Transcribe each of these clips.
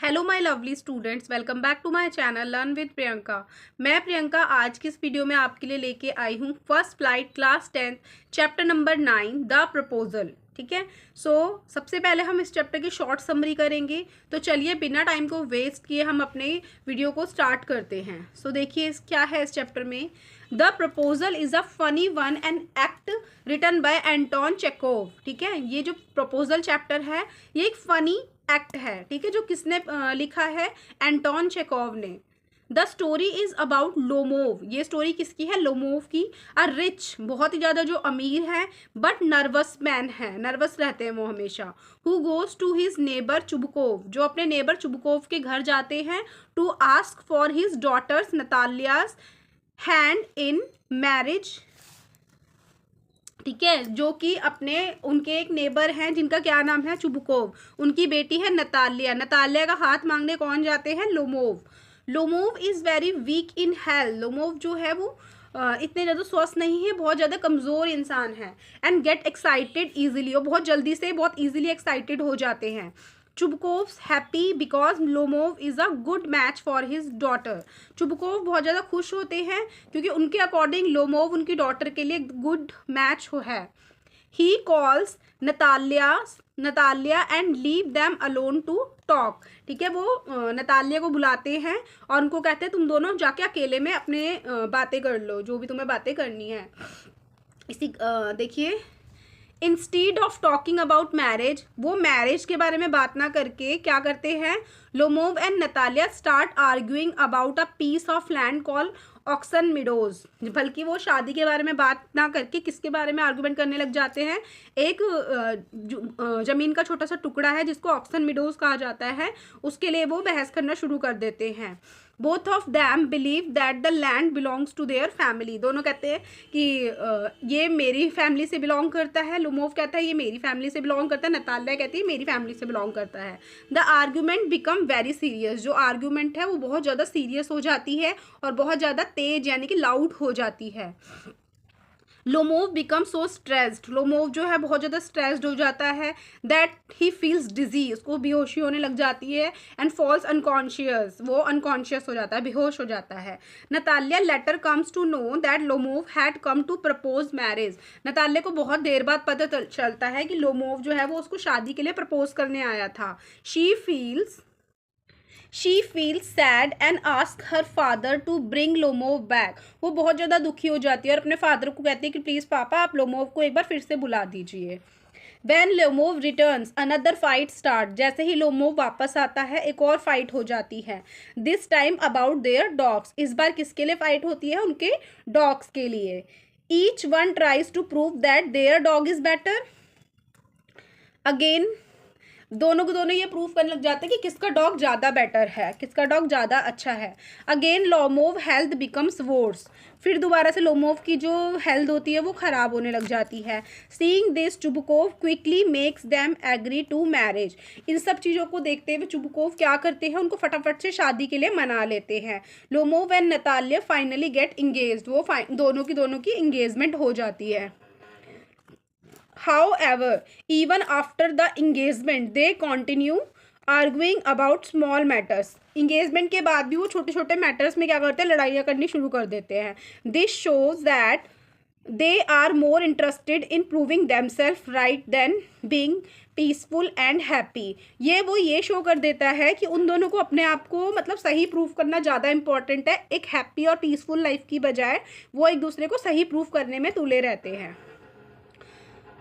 Hello my lovely students, welcome back to my channel learn with Priyanka. मैं प्रियंका आज की इस वीडियो में आपके लिए लेके आई हूँ first flight class 10 chapter number 9 the proposal. ठीक है। सबसे पहले हम इस चैप्टर की शॉर्ट समरी करेंगे। तो चलिए बिना टाइम को वेस्ट किए हम अपने वीडियो को स्टार्ट करते हैं। देखिए क्या है इस चैप्टर में। The proposal is a funny one and act written by Anton Chekhov. ठीक है, ये जो प्रपोजल चैप्टर है ये एक फनी एक्ट है। ठीक है, जो किसने लिखा है? एंटोन चेकोव ने। The story is about Lomov. ये स्टोरी किसकी है? लोमोव की। अ रिच, बहुत ही ज़्यादा जो अमीर है बट नर्वस मैन है, नर्वस रहते हैं वो हमेशा। Who goes to his neighbour Chubukov, जो अपने नेबर चुबकोव के घर जाते हैं to ask for his daughters Natalia's hand in marriage. ठीक है, जो कि अपने उनके एक नेबर हैं जिनका क्या नाम है? चुबकोव। उनकी बेटी है नतालिया। नतालिया का हाथ मांगने कौन जाते हैं? Lomov. Lomov is very weak in health. Lomov जो है वो इतने ज़्यादा स्वस्थ नहीं है, बहुत ज़्यादा कमज़ोर इंसान है। एंड गेट एक्साइटेड ईजिली, वो बहुत जल्दी से बहुत ईजिली एक्साइटेड हो जाते हैं। Chubukov's happy because Lomov is a good match for his daughter. Chubukov बहुत ज़्यादा खुश होते हैं क्योंकि उनके अकॉर्डिंग लोमोव उनकी डॉटर के लिए गुड मैच है। He calls Natalia and leave them alone to talk. ठीक है, वो नतालिया को बुलाते हैं और उनको कहते हैं तुम दोनों जाके अकेले में अपने बातें कर लो, जो भी तुम्हें बातें करनी है। देखिए, instead of talking about marriage, वो मैरिज के बारे में बात ना करके क्या करते हैं? Lomov and Natalia start arguing about a piece of land call Oxen Meadows. बल्कि वो शादी के बारे में बात ना करके किसके बारे में आर्गूमेंट करने लग जाते हैं? एक जमीन का छोटा सा टुकड़ा है जिसको ऑक्सन मिडोज कहा जाता है, उसके लिए वो बहस करना शुरू कर देते हैं। Both of them believe that the land belongs to their family. दोनों कहते हैं कि ये मेरी फैमिली से बिलोंग करता है। लोमोव कहता है ये मेरी फैमिली से बिलोंग करता है, नतालिया कहती है मेरी फैमिली से बिलोंग करता है। The argument become very serious. जो आर्ग्यूमेंट है वो बहुत ज़्यादा सीरियस हो जाती है और बहुत ज़्यादा तेज यानी कि लाउड हो जाती है। Lomov become so stressed. Lomov जो है बहुत ज़्यादा स्ट्रेस्ड हो जाता है। दैट ही फील्स डिजी, उसको बेहोशी होने लग जाती है। एंड फॉल्स अनकॉन्शियस, वो अनकॉन्शियस हो जाता है, बेहोश हो जाता है। Natalia later comes to know that Lomov had come to propose marriage. Natalia को बहुत देर बाद पता चलता है कि लोमोव जो है वो उसको शादी के लिए प्रपोज करने आया था। She feels sad and ask her father to bring Lomov back. वो बहुत ज़्यादा दुखी हो जाती है और अपने फादर को कहती है कि प्लीज़ पापा आप लोमोव को एक बार फिर से बुला दीजिए। When Lomov returns another fight start. जैसे ही लोमोव वापस आता है एक और फाइट हो जाती है। This time about their dogs. इस बार किसके लिए फाइट होती है? उनके डॉग्स के लिए। Each one tries to prove that their dog is better. Again दोनों को दोनों ये प्रूव करने लग जाते हैं कि किसका डॉग ज़्यादा बेटर है, किसका डॉग ज़्यादा अच्छा है। Again Lomov health becomes worse. फिर दोबारा से लोमोव की जो हेल्थ होती है वो ख़राब होने लग जाती है। Seeing this Chubukov quickly makes them agree to marriage. इन सब चीज़ों को देखते हुए चुबकोव क्या करते हैं? उनको फटाफट से शादी के लिए मना लेते हैं। Lomov and Natalia finally get engaged. वो दोनों की इंगेजमेंट हो जाती है। However, even after the engagement, they continue arguing about small matters. Engagement के बाद भी वो छोटे छोटे मैटर्स में क्या करते हैं? लड़ाइयाँ करनी शुरू कर देते हैं। This shows that they are more interested in proving themselves right than being peaceful and happy. ये शो कर देता है कि उन दोनों को अपने आप को मतलब सही प्रूव करना ज़्यादा इंपॉर्टेंट है। एक हैप्पी और पीसफुल लाइफ की बजाय वो एक दूसरे को सही प्रूव करने में तुले रहते हैं।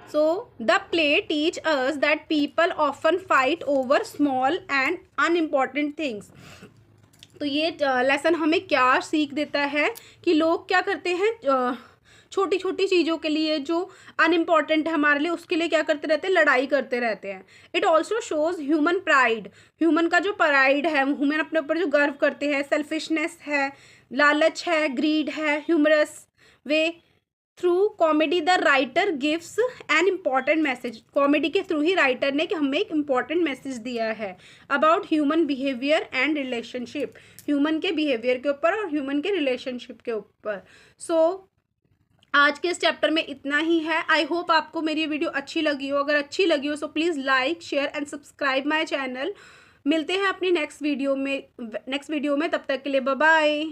So the play teach us that people often fight over small and unimportant things. तो ये लेसन हमें क्या सीख देता है कि लोग क्या करते हैं? छोटी छोटी चीज़ों के लिए जो अनइम्पॉर्टेंट है हमारे लिए उसके लिए क्या करते रहते हैं? लड़ाई करते रहते हैं। It also shows human pride. Human का जो प्राइड है, ह्यूमन अपने ऊपर जो गर्व करते हैं, सेल्फिशनेस है, लालच है, ग्रीड है, humorous way. Through comedy the writer gives an important message. Comedy के थ्रू ही राइटर ने कि हमें एक इम्पॉर्टेंट मैसेज दिया है about human behaviour and relationship. Human के बिहेवियर के ऊपर और ह्यूमन के रिलेशनशिप के ऊपर। आज के इस चैप्टर में इतना ही है। आई होप आपको मेरी वीडियो अच्छी लगी हो। अगर अच्छी लगी हो so please like share and subscribe my channel. मिलते हैं अपनी नेक्स्ट वीडियो में तब तक के लिए बाय बाय।